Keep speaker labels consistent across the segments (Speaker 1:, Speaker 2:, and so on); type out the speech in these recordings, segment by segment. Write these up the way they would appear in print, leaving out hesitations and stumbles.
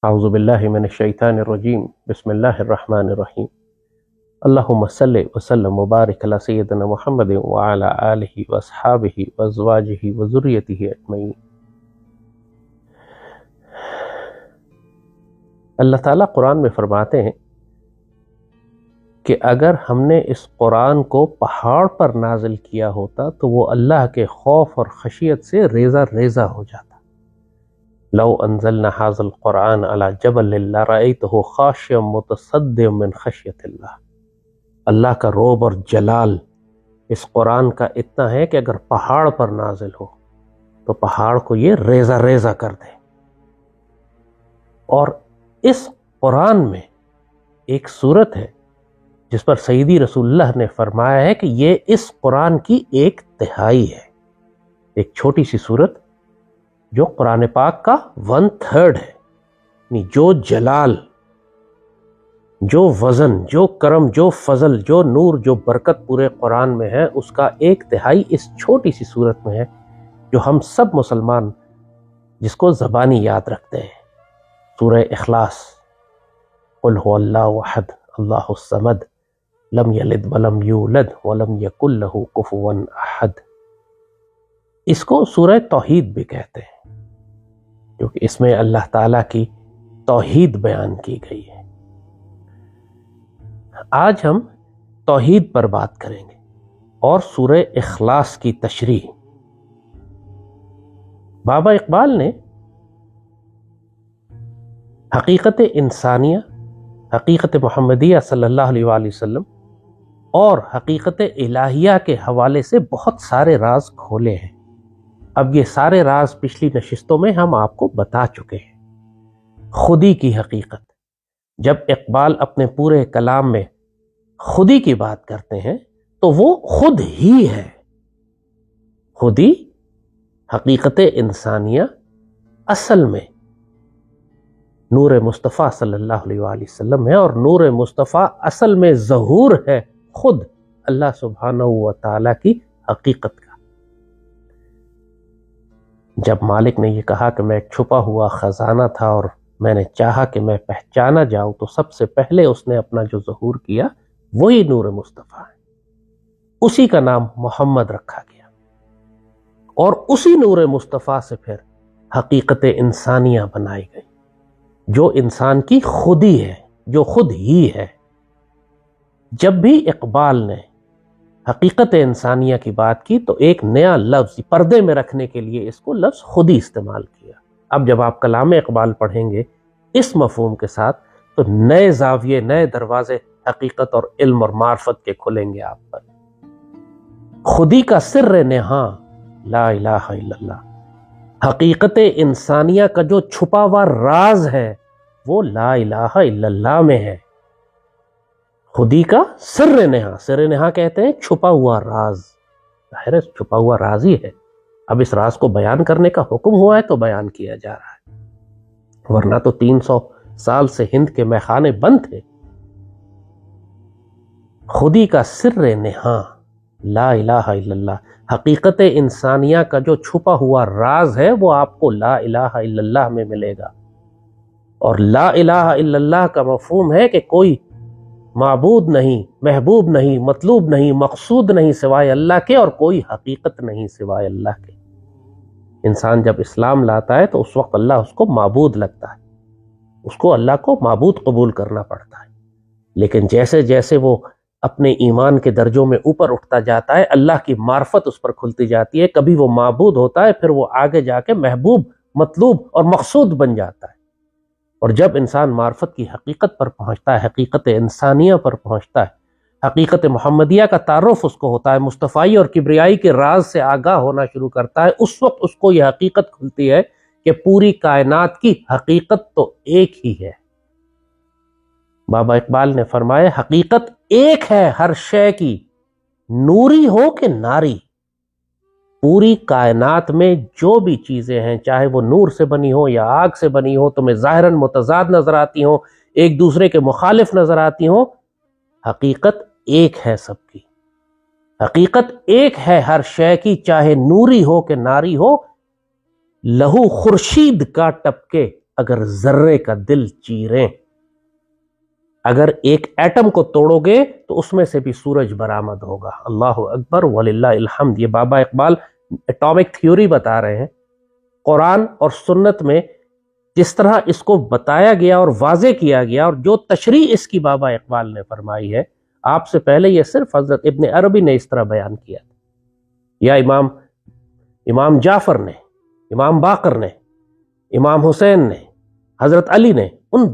Speaker 1: اعوذ باللہ من الشیطان الرجیم بسم اللہ الرحمن الرحیم اللہم صلی وسلم وبارک علی سیدنا محمد وعلی آلہ واصحابہ وازواجہ وذریتہ اجمعین۔ اللہ تعالیٰ قرآن میں فرماتے ہیں کہ اگر ہم نے اس قرآن کو پہاڑ پر نازل کیا ہوتا تو وہ اللہ کے خوف اور خشیت سے ریزہ ریزہ ہو جاتا۔ لو انزلنا هذا القرآن على جبل لرأيته خاشعا متصدعا من خشیت اللہ۔ اللہ کا رعب اور جلال اس قرآن کا اتنا ہے کہ اگر پہاڑ پر نازل ہو تو پہاڑ کو یہ ریزہ ریزہ کر دے۔ اور اس قرآن میں ایک صورت ہے جس پر سیدی رسول اللہ نے فرمایا ہے کہ یہ اس قرآن کی 1/3 ہے، ایک چھوٹی سی صورت جو قرآن پاک کا 1/3 ہے، یعنی جو جلال، جو وزن، جو کرم، جو فضل، جو نور، جو برکت پورے قرآن میں ہے اس کا 1/3 اس چھوٹی سی صورت میں ہے جو ہم سب مسلمان جس کو زبانی یاد رکھتے ہیں، سورہ اخلاص۔ قل هو اللہ احد اللہ الصمد لم یلد ولم یولد ولم یکن لہ کفوا احد۔ اس کو سورہ توحید بھی کہتے ہیں کیونکہ اس میں اللہ تعالیٰ کی توحید بیان کی گئی ہے۔ آج ہم توحید پر بات کریں گے اور سورہ اخلاص کی تشریح۔ بابا اقبال نے حقیقت انسانیہ، حقیقت محمدیہ صلی اللہ علیہ وآلہ وسلم اور حقیقت الہیہ کے حوالے سے بہت سارے راز کھولے ہیں۔ اب یہ سارے راز پچھلی نشستوں میں ہم آپ کو بتا چکے ہیں۔ خودی کی حقیقت، جب اقبال اپنے پورے کلام میں خودی کی بات کرتے ہیں تو وہ خود ہی ہے۔ خودی، حقیقت انسانیہ، اصل میں نور مصطفیٰ صلی اللہ علیہ وآلہ وسلم ہے، اور نور مصطفیٰ اصل میں ظہور ہے خود اللہ سبحانہ و تعالیٰ کی حقیقت کا۔ جب مالک نے یہ کہا کہ میں ایک چھپا ہوا خزانہ تھا اور میں نے چاہا کہ میں پہچانا جاؤں تو سب سے پہلے اس نے اپنا جو ظہور کیا وہی نور مصطفیٰ ہے، اسی کا نام محمد رکھا گیا، اور اسی نور مصطفیٰ سے پھر حقیقت انسانیہ بنائی گئی جو انسان کی خودی ہے، جو خود ہی ہے۔ جب بھی اقبال نے حقیقت انسانیہ کی بات کی تو ایک نیا لفظ پردے میں رکھنے کے لیے اس کو لفظ خودی استعمال کیا۔ اب جب آپ کلام اقبال پڑھیں گے اس مفہوم کے ساتھ تو نئے زاویے، نئے دروازے حقیقت اور علم اور معرفت کے کھلیں گے آپ پر۔ خودی کا سر نہاں لا الہ الا اللہ، حقیقت انسانیہ کا جو چھپا ہوا راز ہے وہ لا الہ الا اللہ میں ہے۔ خودی کا سر نہاں، سر نہاں کہتے ہیں چھپا ہوا راز، ظاہر ہے چھپا ہوا راز ہی ہے۔ اب اس راز کو بیان کرنے کا حکم ہوا ہے تو بیان کیا جا رہا ہے، ورنہ تو 300 سال سے ہند کے میخانے بند تھے۔ خودی کا سر نہاں لا الہ الا اللہ، حقیقت انسانیہ کا جو چھپا ہوا راز ہے وہ آپ کو لا الہ الا اللہ میں ملے گا۔ اور لا الہ الا اللہ کا مفہوم ہے کہ کوئی معبود نہیں، محبوب نہیں، مطلوب نہیں، مقصود نہیں سوائے اللہ کے، اور کوئی حقیقت نہیں سوائے اللہ کے۔ انسان جب اسلام لاتا ہے تو اس وقت اللہ اس کو معبود لگتا ہے، اس کو اللہ کو معبود قبول کرنا پڑتا ہے، لیکن جیسے جیسے وہ اپنے ایمان کے درجوں میں اوپر اٹھتا جاتا ہے اللہ کی معرفت اس پر کھلتی جاتی ہے، کبھی وہ معبود ہوتا ہے پھر وہ آگے جا کے محبوب، مطلوب اور مقصود بن جاتا ہے۔ اور جب انسان معرفت کی حقیقت پر پہنچتا ہے، حقیقت انسانیہ پر پہنچتا ہے، حقیقت محمدیہ کا تعارف اس کو ہوتا ہے، مصطفائی اور کبریائی کے راز سے آگاہ ہونا شروع کرتا ہے، اس وقت اس کو یہ حقیقت کھلتی ہے کہ پوری کائنات کی حقیقت تو ایک ہی ہے۔ بابا اقبال نے فرمایا حقیقت ایک ہے ہر شے کی، نوری ہو کہ ناری۔ پوری کائنات میں جو بھی چیزیں ہیں، چاہے وہ نور سے بنی ہو یا آگ سے بنی ہو، تمہیں ظاہراً متضاد نظر آتی ہوں، ایک دوسرے کے مخالف نظر آتی ہوں، حقیقت ایک ہے سب کی۔ حقیقت ایک ہے ہر شے کی، چاہے نوری ہو کہ ناری ہو، لہو خورشید کا ٹپکے اگر ذرے کا دل چیریں. اگر ایک ایٹم کو توڑو گے تو اس میں سے بھی سورج برآمد ہوگا. اللہ اکبر وللہ الحمد. یہ بابا اقبال ایٹامک تھیوری بتا رہے ہیں. قرآن اور سنت میں جس طرح اس کو بتایا گیا اور واضح کیا گیا، اور جو تشریح اس کی بابا اقبال نے فرمائی ہے، آپ سے پہلے یہ صرف حضرت ابن عربی نے اس طرح بیان کیا تھا، یا امام جعفر نے، امام باقر نے، امام حسین نے، حضرت علی نے، ان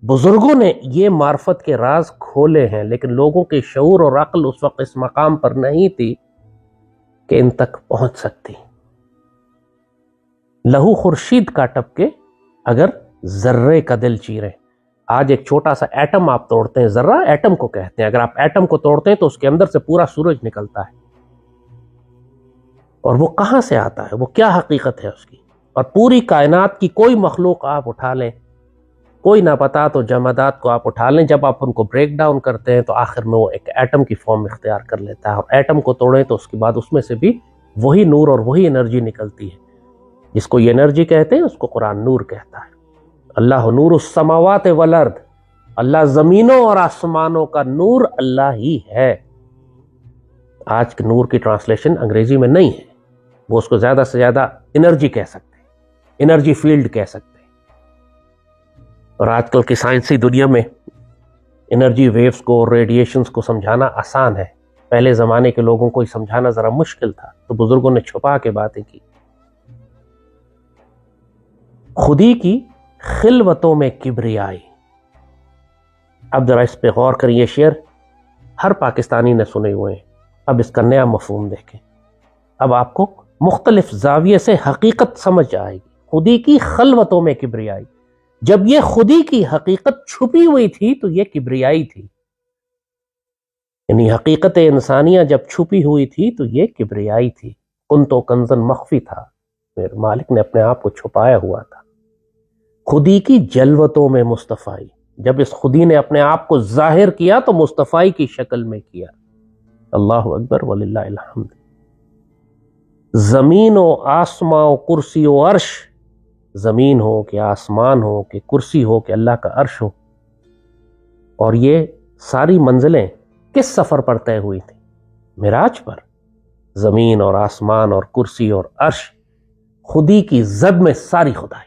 Speaker 1: بزرگوں نے یہ معرفت کے راز کھولے ہیں، لیکن لوگوں کے شعور اور عقل اس وقت اس مقام پر نہیں تھی کہ ان تک پہنچ سکتی. لہو خورشید کا ٹپکے اگر ذرے کا دل چیریں. آج ایک چھوٹا سا ایٹم آپ توڑتے ہیں، ذرہ ایٹم کو کہتے ہیں، اگر آپ ایٹم کو توڑتے ہیں تو اس کے اندر سے پورا سورج نکلتا ہے. اور وہ کہاں سے آتا ہے، وہ کیا حقیقت ہے اس کی. اور پوری کائنات کی کوئی مخلوق آپ اٹھا لیں، کوئی نباتات و جمادات کو آپ اٹھا لیں، جب آپ ان کو بریک ڈاؤن کرتے ہیں تو آخر میں وہ ایک ایٹم کی فارم اختیار کر لیتا ہے. اور ایٹم کو توڑیں تو اس کے بعد اس میں سے بھی وہی نور اور وہی انرجی نکلتی ہے. جس کو یہ انرجی کہتے ہیں اس کو قرآن نور کہتا ہے. اللہ نور السماوات والارض، اللہ زمینوں اور آسمانوں کا نور اللہ ہی ہے. آج کے نور کی ٹرانسلیشن انگریزی میں نہیں ہے، وہ اس کو زیادہ سے زیادہ انرجی کہہ سکتے ہیں، انرجی فیلڈ کہہ سکتے ہیں. اور آج کل کی سائنسی دنیا میں انرجی ویوز کو، ریڈیشنز کو سمجھانا آسان ہے. پہلے زمانے کے لوگوں کو سمجھانا ذرا مشکل تھا، تو بزرگوں نے چھپا کے باتیں کی. خودی کی خلوتوں میں کبریائی. اب ذرا اس پہ غور کریں، یہ شعر ہر پاکستانی نے سنے ہوئے ہیں. اب اس کا نیا مفہوم دیکھیں. اب آپ کو مختلف زاویے سے حقیقت سمجھ آئے گی. خودی کی خلوتوں میں کبریائی. جب یہ خودی کی حقیقت چھپی ہوئی تھی تو یہ کبریائی تھی. یعنی حقیقت انسانیہ جب چھپی ہوئی تھی تو یہ کبریائی تھی. کنتو کنزن مخفی تھا، میرے مالک نے اپنے آپ کو چھپایا ہوا تھا. خودی کی جلوتوں میں مصطفائی. جب اس خودی نے اپنے آپ کو ظاہر کیا تو مصطفائی کی شکل میں کیا. اللہ اکبر وللہ الحمد. زمین و آسمان و کرسی و عرش، زمین ہو کہ آسمان ہو کہ کرسی ہو کہ اللہ کا عرش ہو. اور یہ ساری منزلیں کس سفر پر طے ہوئی تھیں؟ معراج پر. زمین اور آسمان اور کرسی اور عرش خودی کی زد میں ساری خدائی.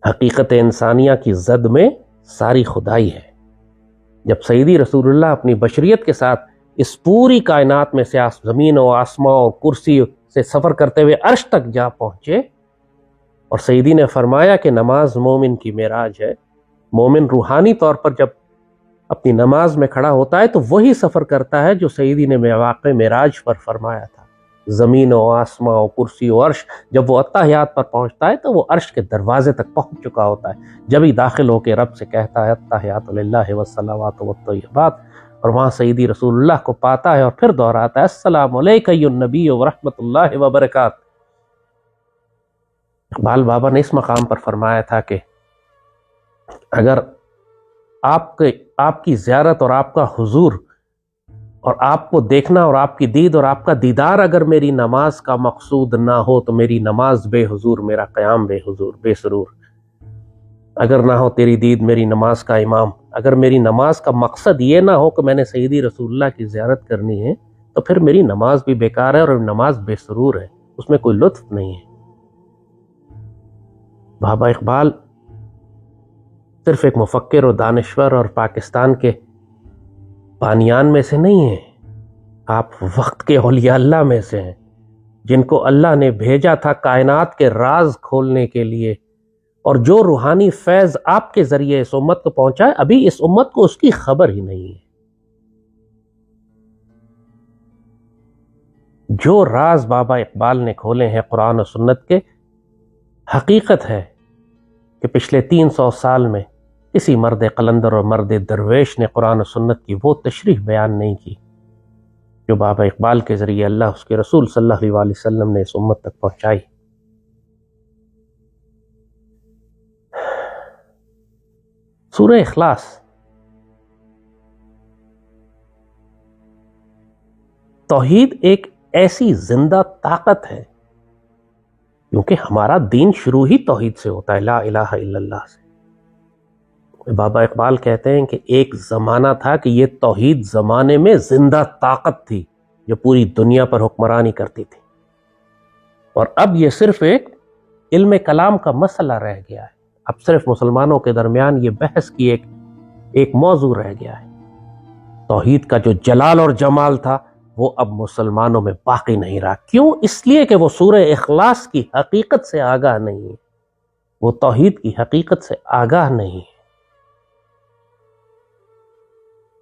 Speaker 1: حقیقت انسانیہ کی زد میں ساری خدائی ہے. جب سیدی رسول اللہ اپنی بشریت کے ساتھ اس پوری کائنات میں سے زمین و آسمان اور کرسی سے سفر کرتے ہوئے عرش تک جا پہنچے، اور سیدی نے فرمایا کہ نماز مومن کی معراج ہے. مومن روحانی طور پر جب اپنی نماز میں کھڑا ہوتا ہے تو وہی سفر کرتا ہے جو سیدی نے واقع معراج پر فرمایا تھا. زمین و آسمان و کرسی و عرش. جب وہ اتحیات پر پہنچتا ہے تو وہ عرش کے دروازے تک پہنچ چکا ہوتا ہے. جب ہی داخل ہو کے رب سے کہتا ہے اتحیات للہ والصلوات والطیبات، اور وہاں سیدی رسول اللہ کو پاتا ہے اور پھر دہراتا ہے السلام علیکہ ایھا النبی ورحمۃ اللہ وبرکاتہ. اقبال بابا نے اس مقام پر فرمایا تھا کہ اگر آپ کی زیارت اور آپ کا حضور اور آپ کو دیکھنا اور آپ کی دید اور آپ کا دیدار اگر میری نماز کا مقصود نہ ہو تو میری نماز بے حضور، میرا قیام بے حضور، بے سرور. اگر نہ ہو تیری دید میری نماز کا امام، اگر میری نماز کا مقصد یہ نہ ہو کہ میں نے سیدی رسول اللہ کی زیارت کرنی ہے تو پھر میری نماز بھی بیکار ہے اور نماز بے سرور ہے، اس میں کوئی لطف نہیں ہے. بابا اقبال صرف ایک مفکر اور دانشور اور پاکستان کے بانیان میں سے نہیں ہیں، آپ وقت کے اولیاء اللہ میں سے ہیں، جن کو اللہ نے بھیجا تھا کائنات کے راز کھولنے کے لیے. اور جو روحانی فیض آپ کے ذریعے اس امت کو پہنچا ہے، ابھی اس امت کو اس کی خبر ہی نہیں ہے. جو راز بابا اقبال نے کھولے ہیں قرآن و سنت کے، حقیقت ہے کہ پچھلے 300 سال میں کسی مرد قلندر اور مرد درویش نے قرآن و سنت کی وہ تشریح بیان نہیں کی جو بابا اقبال کے ذریعے اللہ اس کے رسول صلی اللہ علیہ وسلم نے اس امت تک پہنچائی. سورہ اخلاص توحید ایک ایسی زندہ طاقت ہے کیونکہ ہمارا دین شروع ہی توحید سے ہوتا ہے، لا الہ الا اللہ سے۔ بابا اقبال کہتے ہیں کہ ایک زمانہ تھا کہ یہ توحید زمانے میں زندہ طاقت تھی جو پوری دنیا پر حکمرانی کرتی تھی، اور اب یہ صرف ایک علم کلام کا مسئلہ رہ گیا ہے، اب صرف مسلمانوں کے درمیان یہ بحث کی ایک موضوع رہ گیا ہے۔ توحید کا جو جلال اور جمال تھا وہ اب مسلمانوں میں باقی نہیں رہا۔ کیوں؟ اس لیے کہ وہ سورہ اخلاص کی حقیقت سے آگاہ نہیں ہے، وہ توحید کی حقیقت سے آگاہ نہیں ہے۔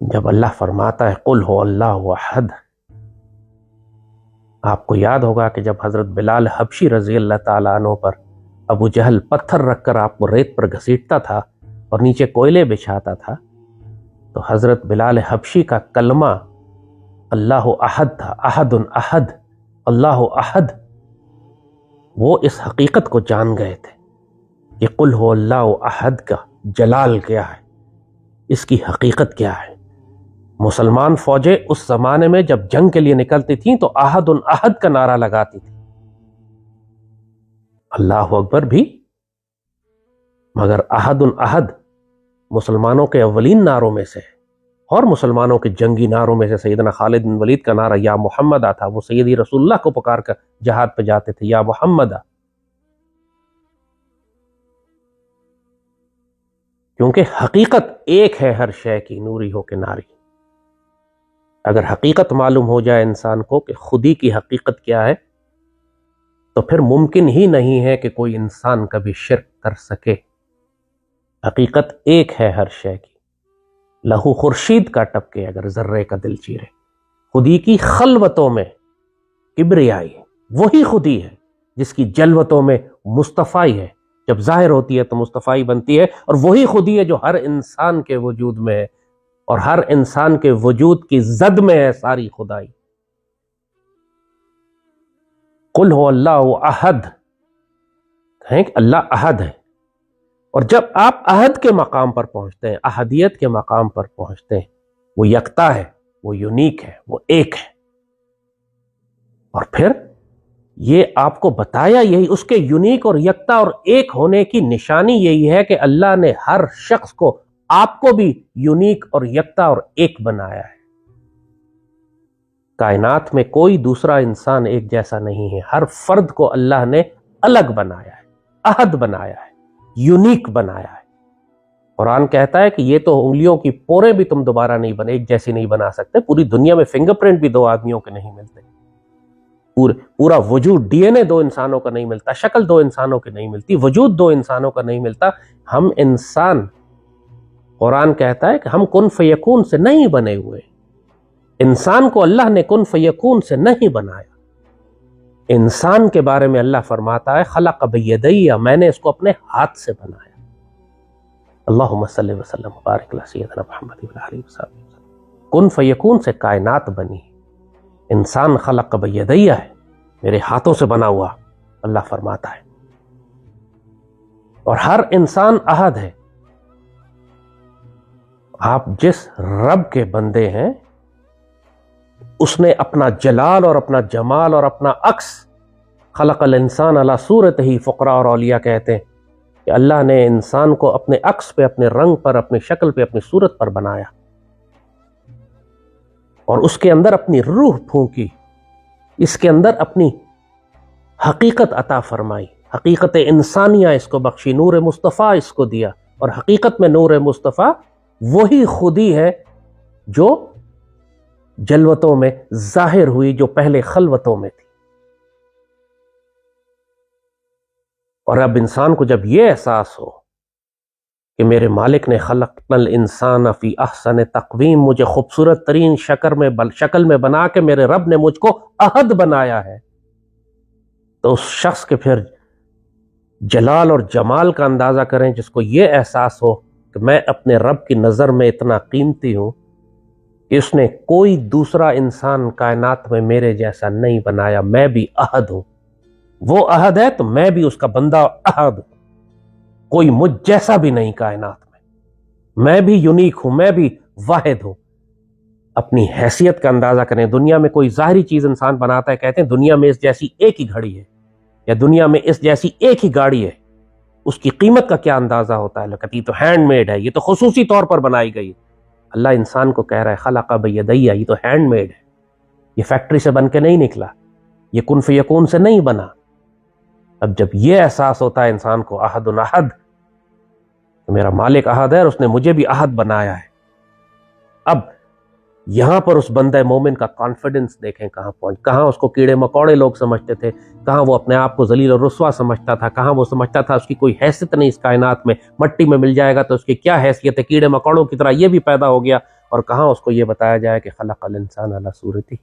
Speaker 1: جب اللہ فرماتا ہے قل هو اللہ احد، آپ کو یاد ہوگا کہ جب حضرت بلال حبشی رضی اللہ تعالیٰ عنہ پر ابو جہل پتھر رکھ کر آپ کو ریت پر گھسیٹتا تھا اور نیچے کوئلے بچھاتا تھا، تو حضرت بلال حبشی کا کلمہ اللہ احد تھا، احد احد، اللہ احد۔ وہ اس حقیقت کو جان گئے تھے کہ قل هو اللہ احد کا جلال کیا ہے، اس کی حقیقت کیا ہے۔ مسلمان فوجیں اس زمانے میں جب جنگ کے لیے نکلتی تھیں تو احد احد کا نعرہ لگاتی تھی، اللہ اکبر بھی، مگر احد احد مسلمانوں کے اولین نعروں میں سے، اور مسلمانوں کے جنگی نعروں میں سے سیدنا خالد بن ولید کا نعرہ یا محمد تھا، وہ سیدی رسول اللہ کو پکار کر جہاد پہ جاتے تھے، یا محمد، کیونکہ حقیقت ایک ہے ہر شے کی، نوری ہو کہ ناری۔ اگر حقیقت معلوم ہو جائے انسان کو کہ خودی کی حقیقت کیا ہے، تو پھر ممکن ہی نہیں ہے کہ کوئی انسان کبھی شرک کر سکے۔ حقیقت ایک ہے ہر شے کی، لہو خورشید کا ٹپکے اگر ذرے کا دل چیرے۔ خودی کی خلوتوں میں کبریائی، وہی خودی ہے جس کی جلوتوں میں مصطفائی ہے، جب ظاہر ہوتی ہے تو مصطفائی بنتی ہے، اور وہی خودی ہے جو ہر انسان کے وجود میں ہے، اور ہر انسان کے وجود کی زد میں ہے ساری خدائی۔ قل هو اللہ احد، کہیں کہ اللہ احد ہے، اور جب آپ احد کے مقام پر پہنچتے ہیں، احدیت کے مقام پر پہنچتے ہیں، وہ یکتا ہے، وہ یونیک ہے، وہ ایک ہے۔ اور پھر یہ آپ کو بتایا، یہی اس کے یونیک اور یکتا اور ایک ہونے کی نشانی یہی ہے کہ اللہ نے ہر شخص کو، آپ کو بھی یونیک اور یکتا اور ایک بنایا ہے۔ کائنات میں کوئی دوسرا انسان ایک جیسا نہیں ہے، ہر فرد کو اللہ نے الگ بنایا ہے، احد بنایا ہے، یونیک بنایا ہے۔ قرآن کہتا ہے کہ یہ تو انگلیوں کی پوریں بھی تم دوبارہ نہیں بنے، ایک جیسی نہیں بنا سکتے، پوری دنیا میں فنگر پرنٹ بھی دو آدمیوں کے نہیں ملتے، پورا وجود، ڈی این اے دو انسانوں کا نہیں ملتا، شکل دو انسانوں کی نہیں ملتی، وجود دو انسانوں کا نہیں ملتا۔ ہم انسان، قرآن کہتا ہے کہ ہم کن فیکون سے نہیں بنے ہوئے، انسان کو اللہ نے کن فیکون سے نہیں بنایا۔ انسان کے بارے میں اللہ فرماتا ہے خلق بیدی، میں نے اس کو اپنے ہاتھ سے بنایا۔ اللہم صلی وسلم وبارک علی سیدنا محمد وعلی آلہ وصحبہ وسلم۔ کن فیکون سے کائنات بنی، انسان خلق بیدی ہے، میرے ہاتھوں سے بنا ہوا، اللہ فرماتا ہے۔ اور ہر انسان احد ہے۔ آپ جس رب کے بندے ہیں، اس نے اپنا جلال اور اپنا جمال اور اپنا عکس، خلق الانسان علی صورتہ، فقراء اور اولیاء کہتے ہیں کہ اللہ نے انسان کو اپنے عکس پہ، اپنے رنگ پر، اپنی شکل پہ، اپنی صورت پر بنایا، اور اس کے اندر اپنی روح پھونکی، اس کے اندر اپنی حقیقت عطا فرمائی، حقیقت انسانیہ اس کو بخشی، نور مصطفیٰ اس کو دیا۔ اور حقیقت میں نور مصطفیٰ وہی خودی ہے جو جلوتوں میں ظاہر ہوئی، جو پہلے خلوتوں میں تھی۔ اور اب انسان کو جب یہ احساس ہو کہ میرے مالک نے خلق الانسان فی احسن تقویم، مجھے خوبصورت ترین شکل میں بنا کے میرے رب نے مجھ کو احد بنایا ہے، تو اس شخص کے پھر جلال اور جمال کا اندازہ کریں جس کو یہ احساس ہو کہ میں اپنے رب کی نظر میں اتنا قیمتی ہوں کہ اس نے کوئی دوسرا انسان کائنات میں میرے جیسا نہیں بنایا، میں بھی احد ہوں۔ وہ احد ہے تو میں بھی اس کا بندہ احد ہوں، کوئی مجھ جیسا بھی نہیں کائنات میں بھی یونیک ہوں، میں بھی واحد ہوں۔ اپنی حیثیت کا اندازہ کریں، دنیا میں کوئی ظاہری چیز انسان بناتا ہے، کہتے ہیں دنیا میں اس جیسی ایک ہی گھڑی ہے، یا دنیا میں اس جیسی ایک ہی گاڑی ہے، اس کی قیمت کا کیا اندازہ ہوتا ہے؟ کہتی تو ہینڈ میڈ ہے، یہ تو خصوصی طور پر بنائی گئی۔ اللہ انسان کو کہہ رہا ہے خلق بیدیہ، یہ تو ہینڈ میڈ ہے، یہ فیکٹری سے بن کے نہیں نکلا، یہ کن فیکون سے نہیں بنا۔ اب جب یہ احساس ہوتا ہے انسان کو احد احد، میرا مالک احد ہے اور اس نے مجھے بھی احد بنایا ہے، اب یہاں پر اس بندہ مومن کا کانفیڈنس دیکھیں کہاں پہنچ، کہاں اس کو کیڑے مکوڑے لوگ سمجھتے تھے، کہاں وہ اپنے آپ کو ذلیل اور رسوا سمجھتا تھا، کہاں وہ سمجھتا تھا اس کی کوئی حیثیت نہیں اس کائنات میں، مٹی میں مل جائے گا تو اس کی کیا حیثیت ہے، کیڑے مکوڑوں کی طرح یہ بھی پیدا ہو گیا، اور کہاں اس کو یہ بتایا جائے کہ خلق الانسان علی صورتہ،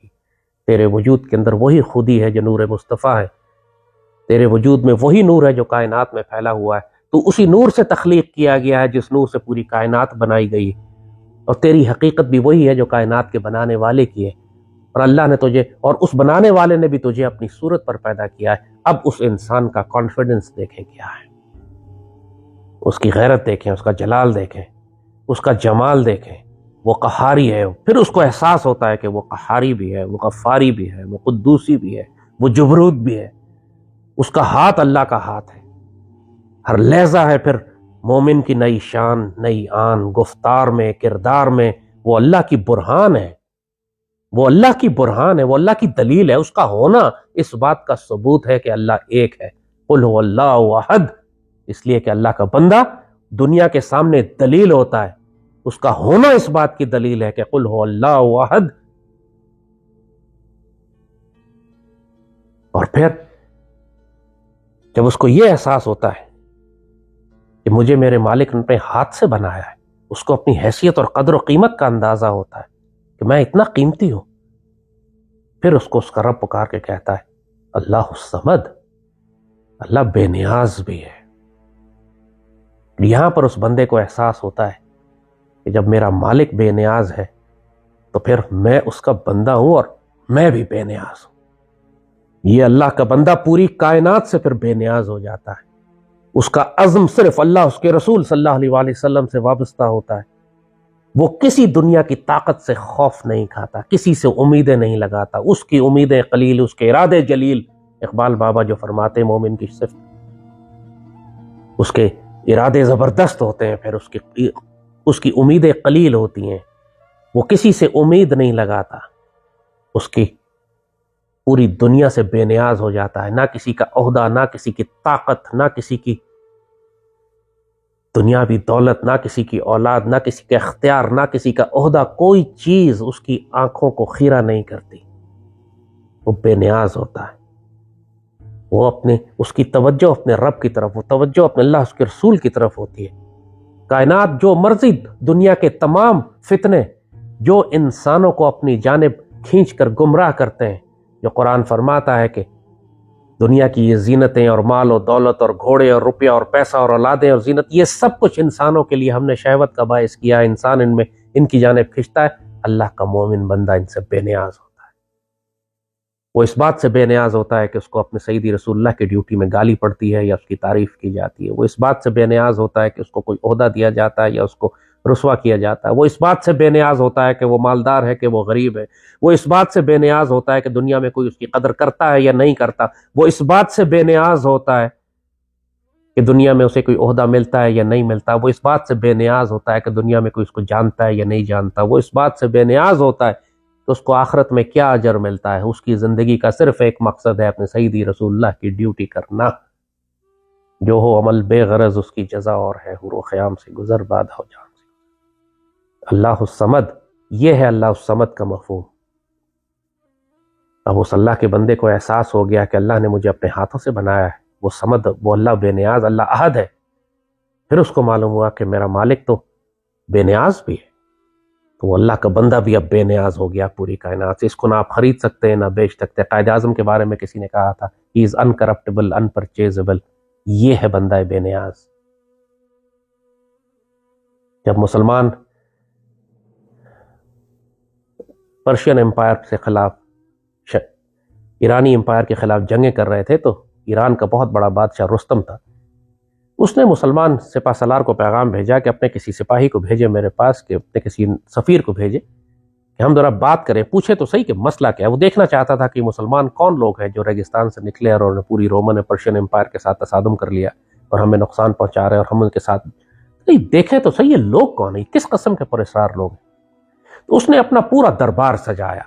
Speaker 1: تیرے وجود کے اندر وہی خودی ہے جو نور مصطفیٰ ہے، تیرے وجود میں وہی نور ہے جو کائنات میں پھیلا ہوا ہے، تو اسی نور سے تخلیق کیا گیا ہے جس نور سے پوری کائنات بنائی گئی، اور تیری حقیقت بھی وہی ہے جو کائنات کے بنانے والے کی ہے، اور اللہ نے تجھے اور اس بنانے والے نے بھی تجھے اپنی صورت پر پیدا کیا ہے۔ اب اس انسان کا کانفیڈنس دیکھیں کیا ہے، اس کی غیرت دیکھیں، اس کا جلال دیکھیں، اس کا جمال دیکھیں، وہ قہاری ہے، پھر اس کو احساس ہوتا ہے کہ وہ قہاری بھی ہے، وہ غفاری بھی ہے، وہ قدوسی بھی ہے، وہ جبروت بھی ہے، اس کا ہاتھ اللہ کا ہاتھ ہے، ہر لہجہ ہے پھر مومن کی نئی شان، نئی آن، گفتار میں، کردار میں، وہ اللہ کی برہان ہے، وہ اللہ کی برہان ہے، وہ اللہ کی دلیل ہے، اس کا ہونا اس بات کا ثبوت ہے کہ اللہ ایک ہے، قل هو اللہ احد، اس لیے کہ اللہ کا بندہ دنیا کے سامنے دلیل ہوتا ہے، اس کا ہونا اس بات کی دلیل ہے کہ قل هو اللہ احد۔ اور پھر جب اس کو یہ احساس ہوتا ہے کہ مجھے میرے مالک نے اپنے ہاتھ سے بنایا ہے، اس کو اپنی حیثیت اور قدر و قیمت کا اندازہ ہوتا ہے کہ میں اتنا قیمتی ہوں، پھر اس کو اس کا رب پکار کے کہتا ہے اللہ الصمد، اللہ بے نیاز بھی ہے۔ یہاں پر اس بندے کو احساس ہوتا ہے کہ جب میرا مالک بے نیاز ہے تو پھر میں اس کا بندہ ہوں اور میں بھی بے نیاز ہوں۔ یہ اللہ کا بندہ پوری کائنات سے پھر بے نیاز ہو جاتا ہے، اس کا عزم صرف اللہ، اس کے رسول صلی اللہ علیہ وآلہ وسلم سے وابستہ ہوتا ہے، وہ کسی دنیا کی طاقت سے خوف نہیں کھاتا، کسی سے امیدیں نہیں لگاتا، اس کی امیدیں قلیل، اس کے ارادے جلیل۔ اقبال بابا جو فرماتے ہیں مومن کی صفت، اس کے ارادے زبردست ہوتے ہیں، پھر اس کی امیدیں قلیل ہوتی ہیں، وہ کسی سے امید نہیں لگاتا، اس کی پوری دنیا سے بے نیاز ہو جاتا ہے، نہ کسی کا عہدہ، نہ کسی کی طاقت، نہ کسی کی دنیاوی دولت، نہ کسی کی اولاد، نہ کسی کا اختیار، نہ کسی کا عہدہ، کوئی چیز اس کی آنکھوں کو خیرہ نہیں کرتی، وہ بے نیاز ہوتا ہے، وہ اس کی توجہ اپنے رب کی طرف، وہ توجہ اپنے اللہ، اس کے رسول کی طرف ہوتی ہے۔ کائنات جو مرضی دنیا کے تمام فتنے جو انسانوں کو اپنی جانب کھینچ کر گمراہ کرتے ہیں، جو قرآن فرماتا ہے کہ دنیا کی یہ زینتیں اور مال و دولت اور گھوڑے اور روپیہ اور پیسہ اور اولادیں اور زینت، یہ سب کچھ انسانوں کے لیے ہم نے شہوت کا باعث کیا ہے، انسان ان کی جانب کھنچتا ہے، اللہ کا مومن بندہ ان سے بے نیاز ہوتا ہے۔ وہ اس بات سے بے نیاز ہوتا ہے کہ اس کو اپنے سیدی رسول اللہ کی ڈیوٹی میں گالی پڑتی ہے یا اس کی تعریف کی جاتی ہے، وہ اس بات سے بے نیاز ہوتا ہے کہ اس کو کوئی عہدہ دیا جاتا ہے یا اس کو رسوا کیا جاتا ہے، وہ اس بات سے بے نیاز ہوتا ہے کہ وہ مالدار ہے کہ وہ غریب ہے، وہ اس بات سے بے نیاز ہوتا ہے کہ دنیا میں کوئی اس کی قدر کرتا ہے یا نہیں کرتا، وہ اس بات سے بے نیاز ہوتا ہے کہ دنیا میں اسے کوئی عہدہ ملتا ہے یا نہیں ملتا، وہ اس بات سے بے نیاز ہوتا ہے کہ دنیا میں کوئی اس کو جانتا ہے یا نہیں جانتا، وہ اس بات سے بے نیاز ہوتا ہے کہ اس کو آخرت میں کیا اجر ملتا ہے۔ اس کی زندگی کا صرف ایک مقصد ہے اپنے سیدی رسول اللہ کی ڈیوٹی کرنا، جو ہو عمل بے غرض اس کی جزا اور ہے حور و خیام سے گزر باد ہو جان سے۔ اللہ الصمد، یہ ہے اللہ الصمد کا مفہوم۔ اب اس اللہ کے بندے کو احساس ہو گیا کہ اللہ نے مجھے اپنے ہاتھوں سے بنایا ہے، وہ صمد، وہ اللہ بے نیاز، اللہ احد ہے، پھر اس کو معلوم ہوا کہ میرا مالک تو بے نیاز بھی ہے، تو وہ اللہ کا بندہ بھی اب بے نیاز ہو گیا پوری کائنات سے، اس کو نہ آپ خرید سکتے ہیں نہ بیچ سکتے۔ قائد اعظم کے بارے میں کسی نے کہا تھا ہی از انکرپٹیبل انپرچیزبل، یہ ہے بندہ بے نیاز۔ جب مسلمان پرشین امپائر سے خلاف، ایرانی امپائر کے خلاف جنگیں کر رہے تھے، تو ایران کا بہت بڑا بادشاہ رستم تھا، اس نے مسلمان سپہ سالار کو پیغام بھیجا کہ اپنے کسی سپاہی کو بھیجے میرے پاس، کہ اپنے کسی سفیر کو بھیجے کہ ہم ذرا بات کریں، پوچھے تو صحیح کہ مسئلہ کیا ہے۔ وہ دیکھنا چاہتا تھا کہ مسلمان کون لوگ ہیں جو ریگستان سے نکلے اور انہوں نے پوری رومن پرشین امپائر کے ساتھ تصادم کر لیا اور ہمیں نقصان پہنچا رہے ہیں، اور ہم ان کے ساتھ دیکھیں تو صحیح یہ لوگ کون ہیں، کس قسم کے پراسرار لوگ ہیں۔ تو اس نے اپنا پورا دربار سجایا،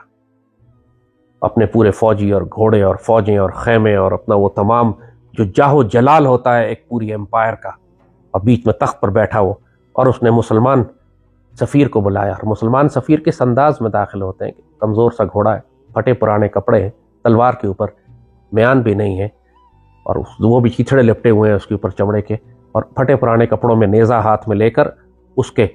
Speaker 1: اپنے پورے فوجی اور گھوڑے اور فوجیں اور خیمے اور اپنا وہ تمام جو جاہ و جلال ہوتا ہے ایک پوری امپائر کا، اور بیچ میں تخت پر بیٹھا وہ، اور اس نے مسلمان سفیر کو بلایا۔ اور مسلمان سفیر کس انداز میں داخل ہوتے ہیں کہ کمزور سا گھوڑا ہے، پھٹے پرانے کپڑے ہیں، تلوار کے اوپر میان بھی نہیں ہے، اور وہ بھی چیتھڑے لپٹے ہوئے ہیں اس کے اوپر چمڑے کے، اور پھٹے پرانے کپڑوں میں نیزہ ہاتھ میں لے کر اس کے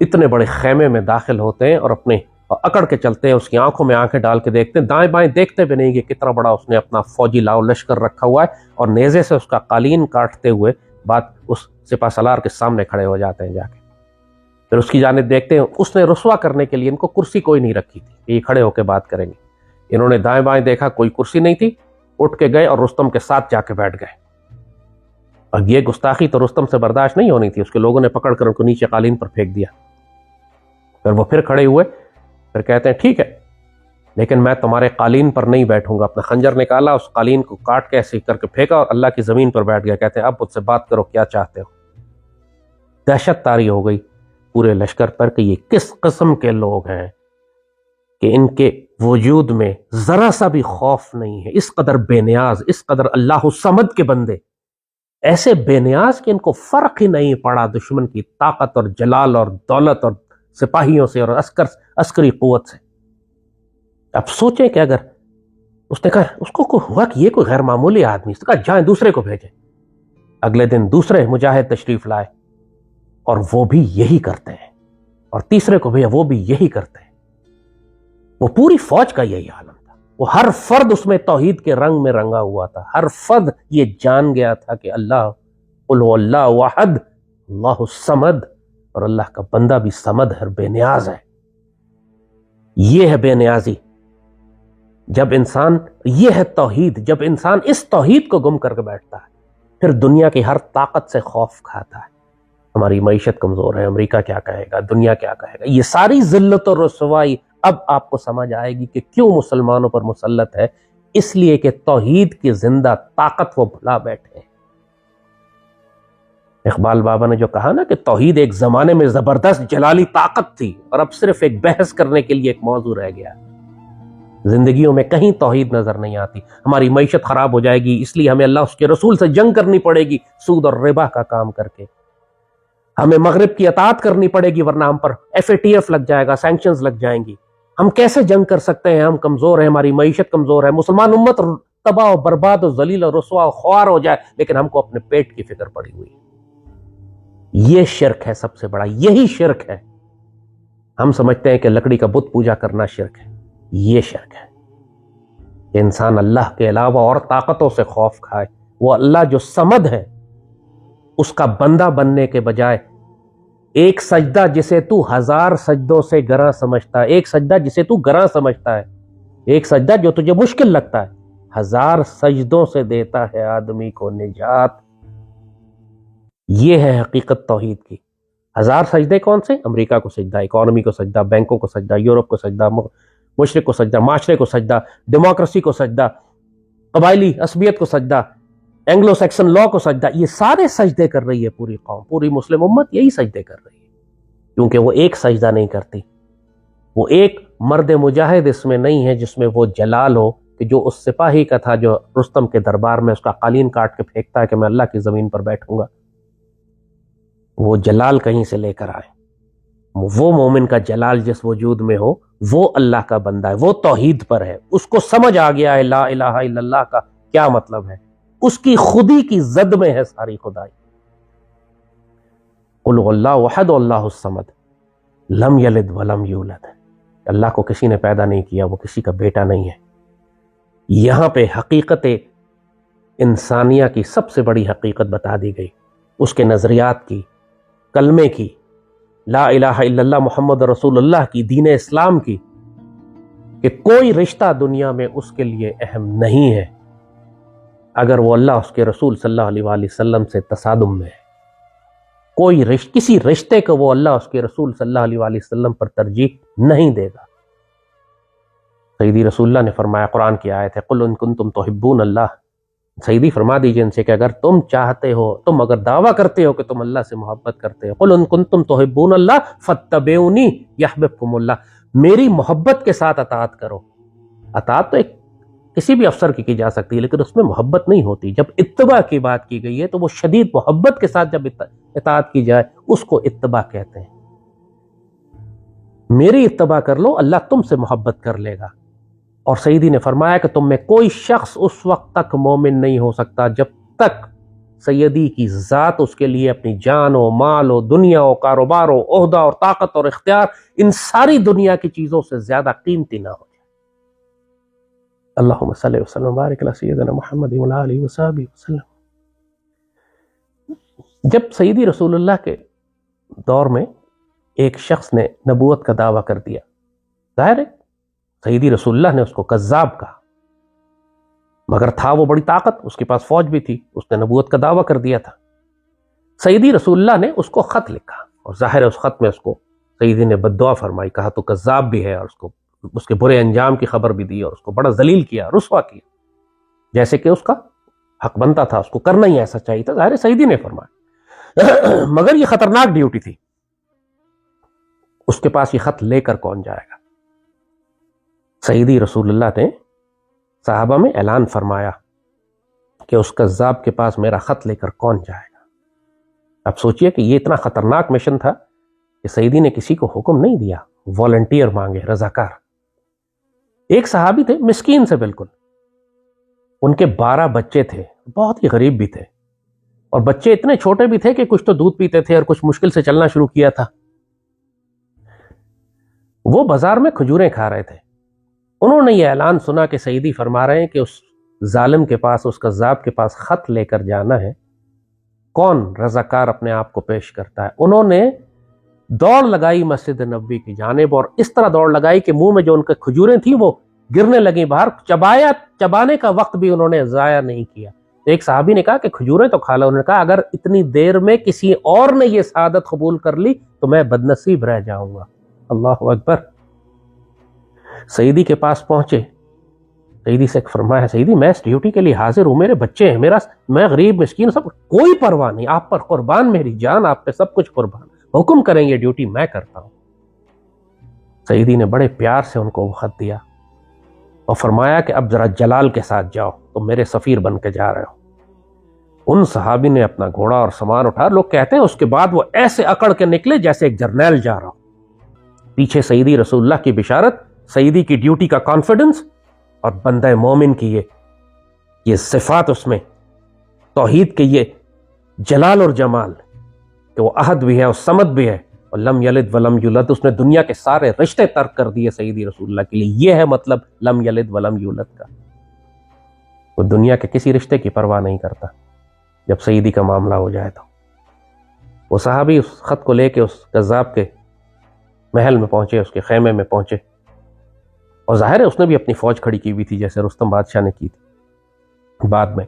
Speaker 1: اتنے بڑے خیمے میں داخل ہوتے ہیں، اور اپنے اکڑ کے چلتے ہیں، اس کی آنکھوں میں آنکھیں ڈال کے دیکھتے ہیں، دائیں بائیں دیکھتے بھی نہیں کہ کتنا بڑا اس نے اپنا فوجی لاؤ لشکر رکھا ہوا ہے، اور نیزے سے اس کا قالین کاٹتے ہوئے بعد اس سپہ سالار کے سامنے کھڑے ہو جاتے ہیں جا کے۔ پھر اس کی جانب دیکھتے ہیں، اس نے رسوا کرنے کے لیے ان کو کرسی کوئی نہیں رکھی تھی کہ یہ کھڑے ہو کے بات کریں گے۔ انہوں نے دائیں بائیں دیکھا، کوئی کرسی نہیں تھی، اٹھ کے گئے اور رستم کے ساتھ جا کے بیٹھ گئے۔ اب یہ گستاخی تو رستم سے برداشت نہیں ہونی تھی، اس کے لوگوں نے پکڑ کر ان کو نیچے قالین پر پھینک دیا۔ پھر وہ پھر کھڑے ہوئے، پھر کہتے ہیں ٹھیک ہے، لیکن میں تمہارے قالین پر نہیں بیٹھوں گا۔ اپنا خنجر نکالا، اس قالین کو کاٹ کے ایسے کر کے پھینکا اور اللہ کی زمین پر بیٹھ گیا۔ کہتے ہیں اب مجھ سے بات کرو، کیا چاہتے ہو؟ دہشت طاری ہو گئی پورے لشکر پر کہ یہ کس قسم کے لوگ ہیں کہ ان کے وجود میں ذرا سا بھی خوف نہیں ہے، اس قدر بے نیاز، اس قدر اللہ الصمد کے بندے، ایسے بے نیاز کہ ان کو فرق ہی نہیں پڑا دشمن کی طاقت اور جلال اور دولت اور سپاہیوں سے اور عسکری قوت سے۔ اب سوچیں کہ اگر اس نے کہا، اس کو ہوا کہ یہ کوئی غیر معمولی آدمی، اس نے کہا جائیں دوسرے کو بھیجیں۔ اگلے دن دوسرے مجاہد تشریف لائے اور وہ بھی یہی کرتے ہیں، اور تیسرے کو بھیجا، وہ بھی یہی کرتے ہیں۔ وہ پوری فوج کا یہی عالم تھا، وہ ہر فرد اس میں توحید کے رنگ میں رنگا ہوا تھا، ہر فرد یہ جان گیا تھا کہ اللہ قل هو اللہ واحد اللہ الصمد، اور اللہ کا بندہ بھی صمد ہے، بے نیاز ہے۔ یہ ہے بے نیازی، جب انسان، یہ ہے توحید، جب انسان اس توحید کو گم کر کے بیٹھتا ہے پھر دنیا کی ہر طاقت سے خوف کھاتا ہے۔ ہماری معیشت کمزور ہے، امریکہ کیا کہے گا، دنیا کیا کہے گا، یہ ساری ذلت و رسوائی اب آپ کو سمجھ آئے گی کہ کیوں مسلمانوں پر مسلط ہے، اس لیے کہ توحید کی زندہ طاقت وہ بھلا بیٹھے ہیں۔ اقبال بابا نے جو کہا نا کہ توحید ایک زمانے میں زبردست جلالی طاقت تھی اور اب صرف ایک بحث کرنے کے لیے ایک موضوع رہ گیا۔ زندگیوں میں کہیں توحید نظر نہیں آتی، ہماری معیشت خراب ہو جائے گی، اس لیے ہمیں اللہ اس کے رسول سے جنگ کرنی پڑے گی سود اور ربا کا کام کر کے، ہمیں مغرب کی اطاعت کرنی پڑے گی ورنہ ہم پر FATF لگ جائے گا، سینکشنز لگ جائیں گی، ہم کیسے جنگ کر سکتے ہیں، ہم کمزور ہیں، ہماری معیشت کمزور ہے، مسلمان امت تباہ و برباد و ذلیل و رسوا و خوار ہو جائے، لیکن ہم کو اپنے پیٹ کی فکر پڑی ہوئی ہے۔ یہ شرک ہے سب سے بڑا، یہی شرک ہے۔ ہم سمجھتے ہیں کہ لکڑی کا بت پوجا کرنا شرک ہے، یہ شرک ہے کہ انسان اللہ کے علاوہ اور طاقتوں سے خوف کھائے۔ وہ اللہ جو صمد ہے اس کا بندہ بننے کے بجائے ایک سجدہ جسے تو 1000 سجدوں سے گراں سمجھتا ہے، ایک سجدہ جسے تو گراں سمجھتا ہے، ایک سجدہ جو تجھے مشکل لگتا ہے، 1000 سجدوں سے دیتا ہے آدمی کو نجات۔ یہ ہے حقیقت توحید کی۔ 1000 سجدے کون سے؟ امریکہ کو سجدہ، اکانومی کو سجدہ، بینکوں کو سجدہ، یورپ کو سجدہ، مشرق کو سجدہ، معاشرے کو سجدہ، ڈیموکریسی کو سجدہ، قبائلی عصبیت کو سجدہ، اینگلو سیکسن لا کو سجدہ۔ یہ سارے سجدے کر رہی ہے پوری قوم، پوری مسلم امت یہی سجدے کر رہی ہے، کیونکہ وہ ایک سجدہ نہیں کرتی۔ وہ ایک مرد مجاہد اس میں نہیں ہے جس میں وہ جلال ہو کہ جو اس سپاہی کا تھا جو رستم کے دربار میں اس کا قالین کاٹ کے پھینکتا ہے کہ میں اللہ کی زمین پر بیٹھوں گا۔ وہ جلال کہیں سے لے کر آئے۔ وہ مومن کا جلال جس وجود میں ہو وہ اللہ کا بندہ ہے، وہ توحید پر ہے، اس کو سمجھ آ گیا ہے لا الہ الا اللہ کا کیا مطلب ہے، اس کی خودی کی زد میں ہے ساری خدائی۔ قل هو اللہ احد اللہ الصمد لم یلد ولم یولد، اللہ کو کسی نے پیدا نہیں کیا، وہ کسی کا بیٹا نہیں ہے۔ یہاں پہ حقیقت انسانیہ کی سب سے بڑی حقیقت بتا دی گئی، اس کے نظریات کی، کلمے کی، لا الہ الا اللہ محمد رسول اللہ کی، دین اسلام کی، کہ کوئی رشتہ دنیا میں اس کے لیے اہم نہیں ہے اگر وہ اللہ اس کے رسول صلی اللہ علیہ وآلہ وسلم سے تصادم میں ہے۔ کوئی کسی رشتے کو وہ اللہ اس کے رسول صلی اللہ علیہ وآلہ وسلم پر ترجیح نہیں دے گا۔ سیدی رسول اللہ نے فرمایا، قرآن کی آیت ہے، قل ان کنتم تحبون اللہ، سیدی فرما دیجئے ان سے کہ اگر تم چاہتے ہو، تم اگر دعویٰ کرتے ہو کہ تم اللہ سے محبت کرتے ہو، قل ان کنتم تحبون اللہ فاتبعونی یحببکم اللہ، میری محبت کے ساتھ اطاعت کرو۔ اطاعت تو ایک کسی بھی افسر کی جا سکتی ہے، لیکن اس میں محبت نہیں ہوتی۔ جب اتباع کی بات کی گئی ہے تو وہ شدید محبت کے ساتھ جب اطاعت کی جائے اس کو اتباع کہتے ہیں۔ میری اتباع کر لو، اللہ تم سے محبت کر لے گا۔ اور سیدی نے فرمایا کہ تم میں کوئی شخص اس وقت تک مومن نہیں ہو سکتا جب تک سیدی کی ذات اس کے لیے اپنی جان و مال و دنیا و کاروبار و عہدہ اور طاقت اور اختیار ان ساری دنیا کی چیزوں سے زیادہ قیمتی نہ ہو جائے۔ اللہم صلی وسلم بارک علی سیدنا محمد و علی آلہ وصحبہ وسلم۔ جب سیدی رسول اللہ کے دور میں ایک شخص نے نبوت کا دعویٰ کر دیا، ظاہر ہے سیدی رسول اللہ نے اس کو کذاب کہا، مگر تھا وہ بڑی طاقت، اس کے پاس فوج بھی تھی، اس نے نبوت کا دعویٰ کر دیا تھا۔ سیدی رسول اللہ نے اس کو خط لکھا، اور ظاہر ہے اس خط میں اس کو سیدی نے بد دعا فرمائی، کہا تو کذاب بھی ہے، اور اس کے برے انجام کی خبر بھی دی، اور اس کو بڑا ذلیل کیا، رسوا کیا، جیسے کہ اس کا حق بنتا تھا، اس کو کرنا ہی ایسا چاہیے تھا۔ ظاہر ہے سیدی نے فرمایا، مگر یہ خطرناک ڈیوٹی تھی، اس کے پاس یہ خط لے کر کون جائے گا؟ سیدی رسول اللہ نے صحابہ میں اعلان فرمایا کہ اس کذاب کے پاس میرا خط لے کر کون جائے گا؟ اب سوچئے کہ یہ اتنا خطرناک مشن تھا کہ سیدی نے کسی کو حکم نہیں دیا، والنٹیئر مانگے، رضاکار۔ ایک صحابی تھے مسکین سے بالکل، ان کے 12 بچے تھے، بہت ہی غریب بھی تھے، اور بچے اتنے چھوٹے بھی تھے کہ کچھ تو دودھ پیتے تھے اور کچھ مشکل سے چلنا شروع کیا تھا۔ وہ بازار میں کھجوریں کھا رہے تھے، انہوں نے یہ اعلان سنا کہ سیدی فرما رہے ہیں کہ اس ظالم کے پاس، اس کذاب کے پاس خط لے کر جانا ہے، کون رضاکار اپنے آپ کو پیش کرتا ہے؟ انہوں نے دوڑ لگائی مسجد نبوی کی جانب، اور اس طرح دوڑ لگائی کہ منہ میں جو ان کے کھجوریں تھیں وہ گرنے لگیں باہر، چبانے کا وقت بھی انہوں نے ضائع نہیں کیا۔ ایک صحابی نے کہا کہ کھجوریں تو کھا لو، انہوں نے کہا اگر اتنی دیر میں کسی اور نے یہ سعادت قبول کر لی تو میں بدنصیب رہ جاؤں گا۔ اللہ اکبر۔ سیدی کے پاس پہنچے، سیدی سے فرمایا، سیدی میں اس ڈیوٹی کے لیے حاضر ہوں، میرے بچے ہیں، میں غریب مسکین، سب کوئی پرواہ نہیں، آپ پر قربان میری جان، آپ پہ سب کچھ قربان، حکم کریں یہ ڈیوٹی میں کرتا ہوں۔ سیدی نے بڑے پیار سے ان کو وہ خط دیا اور فرمایا کہ اب ذرا جلال کے ساتھ جاؤ، تم میرے سفیر بن کے جا رہے ہو۔ ان صحابی نے اپنا گھوڑا اور سامان اٹھا، لوگ کہتے ہیں اس کے بعد وہ ایسے اکڑ کے نکلے جیسے ایک جرنیل جا رہا ہو۔ پیچھے سیدی رسول اللہ کی بشارت، سیدی کی ڈیوٹی کا کانفیڈنس، اور بندہ مومن کی یہ صفات، اس میں توحید کے یہ جلال اور جمال کہ وہ احد بھی ہے اور صمد بھی ہے، اور لم یلد ولم یولد، اس نے دنیا کے سارے رشتے ترک کر دیے سیدی رسول اللہ کے لیے۔ یہ ہے مطلب لم یلد ولم یولد کا، وہ دنیا کے کسی رشتے کی پرواہ نہیں کرتا جب سیدی کا معاملہ ہو جائے تو۔ وہ صحابی اس خط کو لے کے اس کذاب کے محل میں پہنچے، اس کے خیمے میں پہنچے، اور ظاہر ہے اس نے بھی اپنی فوج کھڑی کی ہوئی تھی جیسے رستم بادشاہ نے کی تھی۔ بعد میں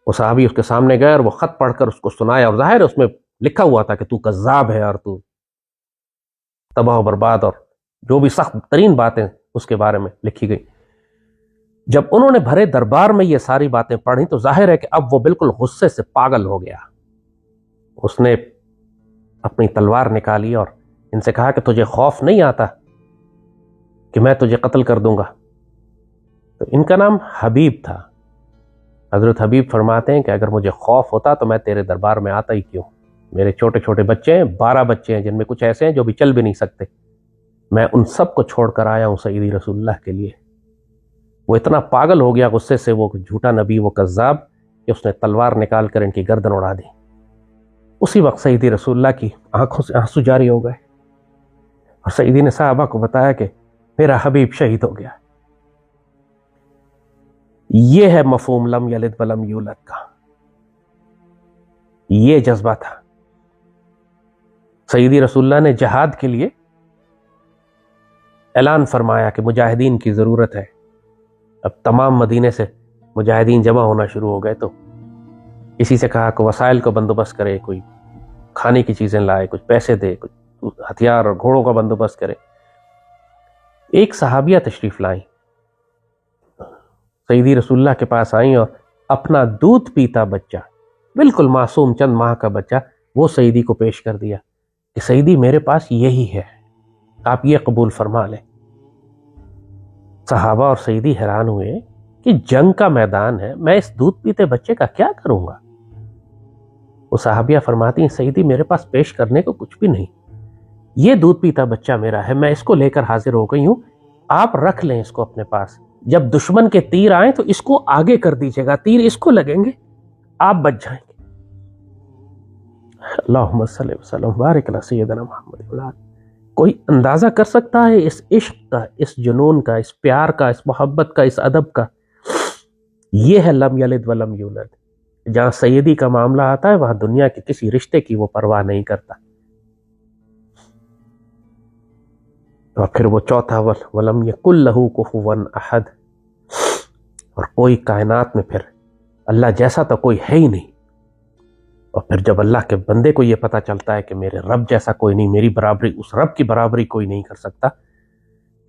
Speaker 1: وہ صحابی اس کے سامنے گئے اور وہ خط پڑھ کر اس کو سنایا، اور ظاہر ہے اس میں لکھا ہوا تھا کہ تو کذاب ہے اور تو تباہ و برباد، اور جو بھی سخت ترین باتیں اس کے بارے میں لکھی گئی۔ جب انہوں نے بھرے دربار میں یہ ساری باتیں پڑھی تو ظاہر ہے کہ اب وہ بالکل غصے سے پاگل ہو گیا۔ اس نے اپنی تلوار نکالی اور ان سے کہا کہ تجھے خوف نہیں آتا کہ میں تجھے قتل کر دوں گا؟ تو ان کا نام حبیب تھا۔ حضرت حبیب فرماتے ہیں کہ اگر مجھے خوف ہوتا تو میں تیرے دربار میں آتا ہی کیوں؟ میرے چھوٹے چھوٹے بچے ہیں، 12 بچے ہیں، جن میں کچھ ایسے ہیں جو بھی چل بھی نہیں سکتے، میں ان سب کو چھوڑ کر آیا ہوں سیدی رسول اللہ کے لیے۔ وہ اتنا پاگل ہو گیا غصے سے، وہ جھوٹا نبی، وہ کذاب، کہ اس نے تلوار نکال کر ان کی گردن اڑا دی۔ اسی وقت سیدی رسول اللہ کی آنکھوں سے آنسو جاری ہو گئے، اور سیدی نے صحابہ کو بتایا کہ میرا حبیب شہید ہو گیا۔ یہ ہے مفہوم لم یلد ولم یولد کا، یہ جذبہ تھا۔ سیدی رسول اللہ نے جہاد کے لیے اعلان فرمایا کہ مجاہدین کی ضرورت ہے۔ اب تمام مدینے سے مجاہدین جمع ہونا شروع ہو گئے، تو کسی سے کہا کہ وسائل کو بندوبست کرے، کوئی کھانے کی چیزیں لائے، کچھ پیسے دے، کچھ ہتھیار اور گھوڑوں کا بندوبست کرے۔ ایک صحابیہ تشریف لائیں، سیدی رسول اللہ کے پاس آئیں اور اپنا دودھ پیتا بچہ، بالکل معصوم چند ماہ کا بچہ، وہ سیدی کو پیش کر دیا کہ سیدی میرے پاس یہی ہے، آپ یہ قبول فرما لیں۔ صحابہ اور سیدی حیران ہوئے کہ جنگ کا میدان ہے، میں اس دودھ پیتے بچے کا کیا کروں گا؟ وہ صحابیہ فرماتی ہیں سیدی میرے پاس پیش کرنے کو کچھ بھی نہیں، یہ دودھ پیتا بچہ میرا ہے، میں اس کو لے کر حاضر ہو گئی ہوں، آپ رکھ لیں اس کو اپنے پاس، جب دشمن کے تیر آئیں تو اس کو آگے کر دیجیے گا، تیر اس کو لگیں گے، آپ بچ جائیں گے۔ اللہم صلی وسلم بارک علی سیدنا محمد۔ کوئی اندازہ کر سکتا ہے اس عشق کا، اس جنون کا، اس پیار کا، اس محبت کا، اس ادب کا؟ یہ ہے لم یلد ولم یولد۔ جہاں سیدی کا معاملہ آتا ہے وہاں دنیا کے کسی رشتے کی وہ پرواہ نہیں کرتا۔ اور پھر وہ چوتھا ولم یکن لہ کفوا احد، اور کوئی کائنات میں پھر اللہ جیسا تو کوئی ہے ہی نہیں۔ اور پھر جب اللہ کے بندے کو یہ پتہ چلتا ہے کہ میرے رب جیسا کوئی نہیں، میری برابری اس رب کی برابری کوئی نہیں کر سکتا،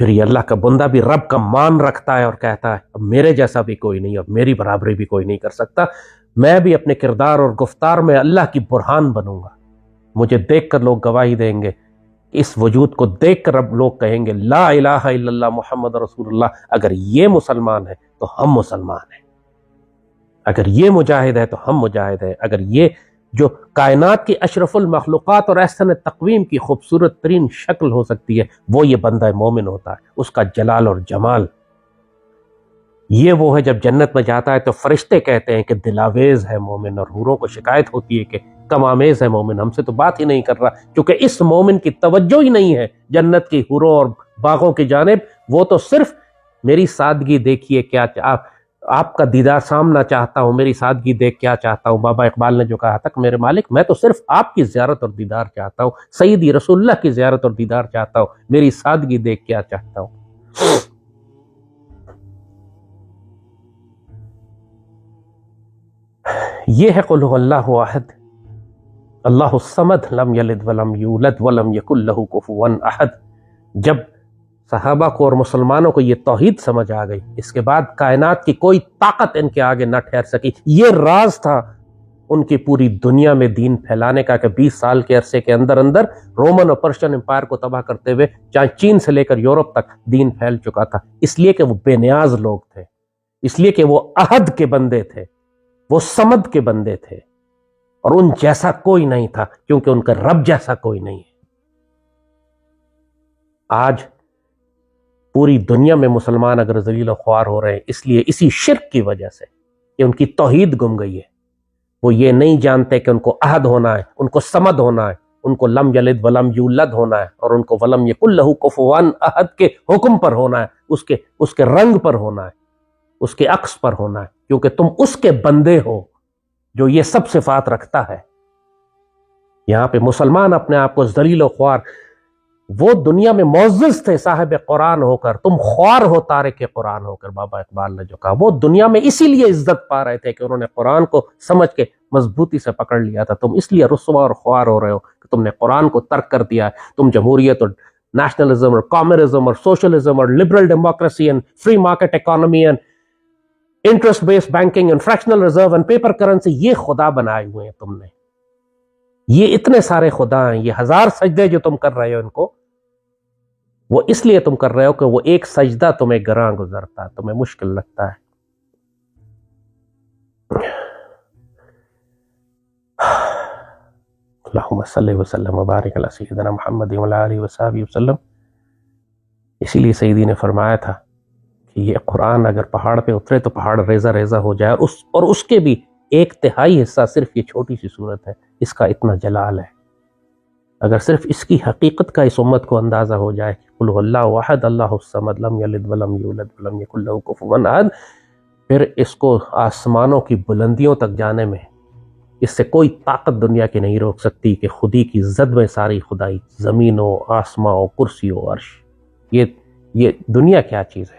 Speaker 1: پھر یہ اللہ کا بندہ بھی رب کا مان رکھتا ہے اور کہتا ہے اب میرے جیسا بھی کوئی نہیں، اب میری برابری بھی کوئی نہیں کر سکتا، میں بھی اپنے کردار اور گفتار میں اللہ کی برہان بنوں گا، مجھے دیکھ کر لوگ گواہی دیں گے، اس وجود کو دیکھ کر اب لوگ کہیں گے لا الہ الا اللہ محمد رسول اللہ، اگر یہ مسلمان ہے تو ہم مسلمان ہیں، اگر یہ مجاہد ہے تو ہم مجاہد ہیں، اگر یہ جو کائنات کی اشرف المخلوقات اور احسن تقویم کی خوبصورت ترین شکل ہو سکتی ہے وہ یہ بندہ مومن ہوتا ہے، اس کا جلال اور جمال یہ وہ ہے جب جنت میں جاتا ہے تو فرشتے کہتے ہیں کہ دلاویز ہے مومن، اور حوروں کو شکایت ہوتی ہے کہ کم آمیز ہے مومن، ہم سے تو بات ہی نہیں کر رہا، کیونکہ اس مومن کی توجہ ہی نہیں ہے جنت کی حوروں اور باغوں کی جانب، وہ تو صرف میری سادگی دیکھیے، کیا آپ کا دیدار سامنا چاہتا ہوں، میری سادگی دیکھ کیا چاہتا ہوں۔ بابا اقبال نے جو کہا تھا کہ میرے مالک میں تو صرف آپ کی زیارت اور دیدار چاہتا ہوں، سیدی رسول اللہ کی زیارت اور دیدار چاہتا ہوں، میری سادگی دیکھ کیا چاہتا ہوں۔ یہ ہے قل هو اللہ احد اللہ الصمد لم یلد ولم یولد ولم یکن لہ کفوا احد۔ جب صحابہ کو اور مسلمانوں کو یہ توحید سمجھ آ گئی، اس کے بعد کائنات کی کوئی طاقت ان کے آگے نہ ٹھہر سکی۔ یہ راز تھا ان کی پوری دنیا میں دین پھیلانے کا کہ 20 سال کے عرصے کے اندر اندر رومن اور پرشین امپائر کو تباہ کرتے ہوئے چاہے چین سے لے کر یورپ تک دین پھیل چکا تھا، اس لیے کہ وہ بے نیاز لوگ تھے، اس لیے کہ وہ احد کے بندے تھے، وہ صمد کے بندے تھے، اور ان جیسا کوئی نہیں تھا کیونکہ ان کا رب جیسا کوئی نہیں ہے۔ آج پوری دنیا میں مسلمان اگر ذلیل و خوار ہو رہے ہیں اس لیے اسی شرک کی وجہ سے کہ ان کی توحید گم گئی ہے، وہ یہ نہیں جانتے کہ ان کو احد ہونا ہے، ان کو صمد ہونا ہے، ان کو لم یلد ولم یولد ہونا ہے، اور ان کو ولم یکن لہ کفوا احد کے حکم پر ہونا ہے، اس کے رنگ پر ہونا ہے، اس کے عکس پر ہونا ہے، کیونکہ تم اس کے بندے ہو جو یہ سب صفات رکھتا ہے۔ یہاں پہ مسلمان اپنے آپ کو ذلیل و خوار، وہ دنیا میں معزز تھے صاحب قرآن ہو کر، تم خوار ہو تارک قرآن ہو کر، بابا اقبال نے جو کہا، وہ دنیا میں اسی لیے عزت پا رہے تھے کہ انہوں نے قرآن کو سمجھ کے مضبوطی سے پکڑ لیا تھا، تم اس لیے رسوا اور خوار ہو رہے ہو کہ تم نے قرآن کو ترک کر دیا ہے، تم جمہوریت اور نیشنلزم اور کامرزم اور سوشلزم اور liberal democracy and free market economy and interest based banking and fractional reserve and paper currency, یہ خدا بنائے ہوئے ہیں تم نے، یہ اتنے سارے خدا ہیں، یہ 1000 سجدے جو تم کر رہے ہو ان کو، وہ اس لیے تم کر رہے ہو کہ وہ ایک سجدہ تمہیں گراں گزرتا ہے، تمہیں مشکل لگتا ہے۔ اللہم صلی وسلم وبارک علی سیدنا محمد وعلی آلہ وصحبہ وسلم۔ اسی لیے سیدی نے فرمایا تھا کہ یہ قرآن اگر پہاڑ پہ اترے تو پہاڑ ریزہ ریزہ ہو جائے، اور اس کے بھی 1/3 حصہ صرف یہ چھوٹی سی صورت ہے، اس کا اتنا جلال ہے۔ اگر صرف اس کی حقیقت کا اس امت کو اندازہ ہو جائے کہ قل هو اللہ احد اللہ الصمد لم یلد ولم یولد ولم یکن لہ کفوا احد، پھر اس کو آسمانوں کی بلندیوں تک جانے میں اس سے کوئی طاقت دنیا کی نہیں روک سکتی کہ خودی کی زد میں ساری خدائی، زمین و آسمان و کرسی و عرش، یہ دنیا کیا چیز ہے،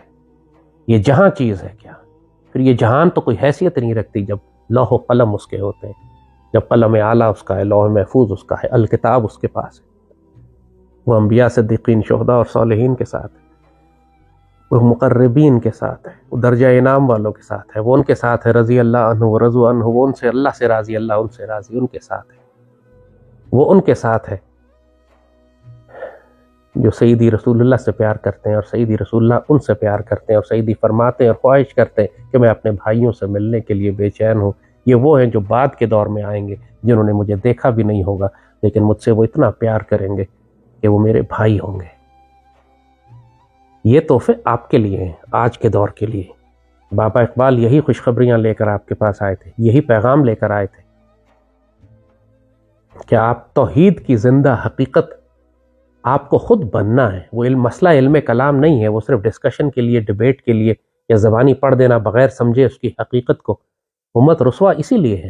Speaker 1: یہ جہاں چیز ہے کیا؟ پھر یہ جہان تو کوئی حیثیت نہیں رکھتی جب لوح و قلم اس کے ہوتے ہیں، جب قلم اعلیٰ اس کا ہے، لوح محفوظ اس کا ہے، الکتاب اس کے پاس ہے، وہ انبیاء صدیقین شہداء اور صالحین کے ساتھ ہے۔ وہ مقربین کے ساتھ ہے، وہ درجہ انعام والوں کے ساتھ ہے، وہ ان کے ساتھ ہے رضی اللہ عنہ و رضوا عنہ، وہ ان سے اللہ سے راضی، اللہ ان سے راضی، ان کے ساتھ ہے، وہ ان کے ساتھ ہے جو سیدی رسول اللہ سے پیار کرتے ہیں، اور سیدی رسول اللہ ان سے پیار کرتے ہیں، اور سیدی فرماتے ہیں اور خواہش کرتے ہیں کہ میں اپنے بھائیوں سے ملنے کے لیے بے چین ہوں۔ یہ وہ ہیں جو بعد کے دور میں آئیں گے، جنہوں نے مجھے دیکھا بھی نہیں ہوگا، لیکن مجھ سے وہ اتنا پیار کریں گے کہ وہ میرے بھائی ہوں گے۔ یہ تحفے آپ کے لیے ہیں، آج کے دور کے لیے۔ بابا اقبال یہی خوشخبریاں لے کر آپ کے پاس آئے تھے، یہی پیغام لے کر آئے تھے کہ آپ توحید کی زندہ حقیقت آپ کو خود بننا ہے۔ وہ مسئلہ علم کلام نہیں ہے، وہ صرف ڈسکشن کے لیے، ڈیبیٹ کے لیے یا زبانی پڑھ دینا بغیر سمجھے اس کی حقیقت کو۔ امت رسوا اسی لیے ہے،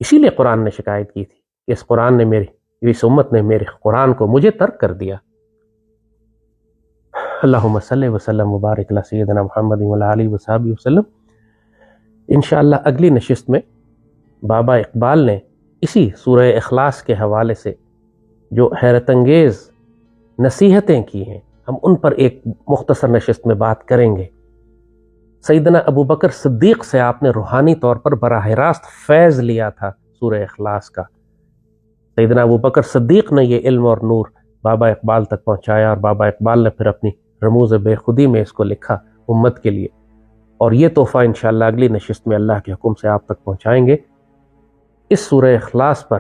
Speaker 1: اسی لیے قرآن نے شکایت کی تھی کہ اس امت نے میرے قرآن کو مجھے ترک کر دیا۔ اللہم صلی وسلم مبارک علی سیدنا محمد وعلی آلہ وصحبہ وسلم۔ انشاءاللہ اگلی نشست میں بابا اقبال نے اسی سورہ اخلاص کے حوالے سے جو حیرت انگیز نصیحتیں کی ہیں، ہم ان پر ایک مختصر نشست میں بات کریں گے۔ سیدنا ابو بکر صدیق سے آپ نے روحانی طور پر براہ راست فیض لیا تھا سورہ اخلاص کا۔ سیدنا ابو بکر صدیق نے یہ علم اور نور بابا اقبال تک پہنچایا، اور بابا اقبال نے پھر اپنی رموز بے خودی میں اس کو لکھا امت کے لیے، اور یہ تحفہ انشاءاللہ اگلی نشست میں اللہ کے حکم سے آپ تک پہنچائیں گے۔ اس سورہ اخلاص پر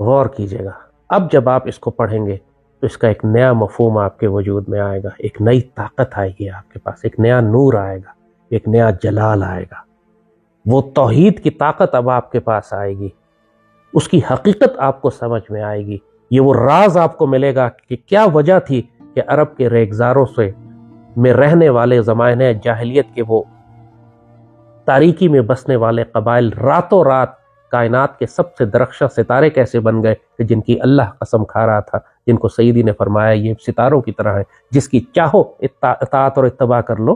Speaker 1: غور کیجیے گا۔ اب جب آپ اس کو پڑھیں گے تو اس کا ایک نیا مفہوم آپ کے وجود میں آئے گا، ایک نئی طاقت آئے گی آپ کے پاس، ایک نیا نور آئے گا، ایک نیا جلال آئے گا۔ وہ توحید کی طاقت اب آپ کے پاس آئے گی، اس کی حقیقت آپ کو سمجھ میں آئے گی۔ یہ وہ راز آپ کو ملے گا کہ کیا وجہ تھی کہ عرب کے ریگزاروں سے میں رہنے والے زمانے جاہلیت کے وہ تاریکی میں بسنے والے قبائل راتوں رات کائنات کے سب سے درخشاں ستارے کیسے بن گئے کہ جن کی اللہ قسم کھا رہا تھا، جن کو سیدی نے فرمایا یہ ستاروں کی طرح ہے، جس کی چاہو اطاعت اور اتباع کر لو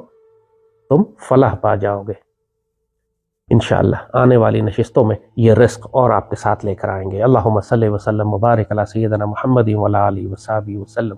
Speaker 1: تم فلاح پا جاؤ گے۔ انشاءاللہ آنے والی نشستوں میں یہ رزق اور آپ کے ساتھ لے کر آئیں گے۔ اللہم صلی وسلم مبارک علی سیدنا محمد وعلی آلہ وصحبہ وسلم۔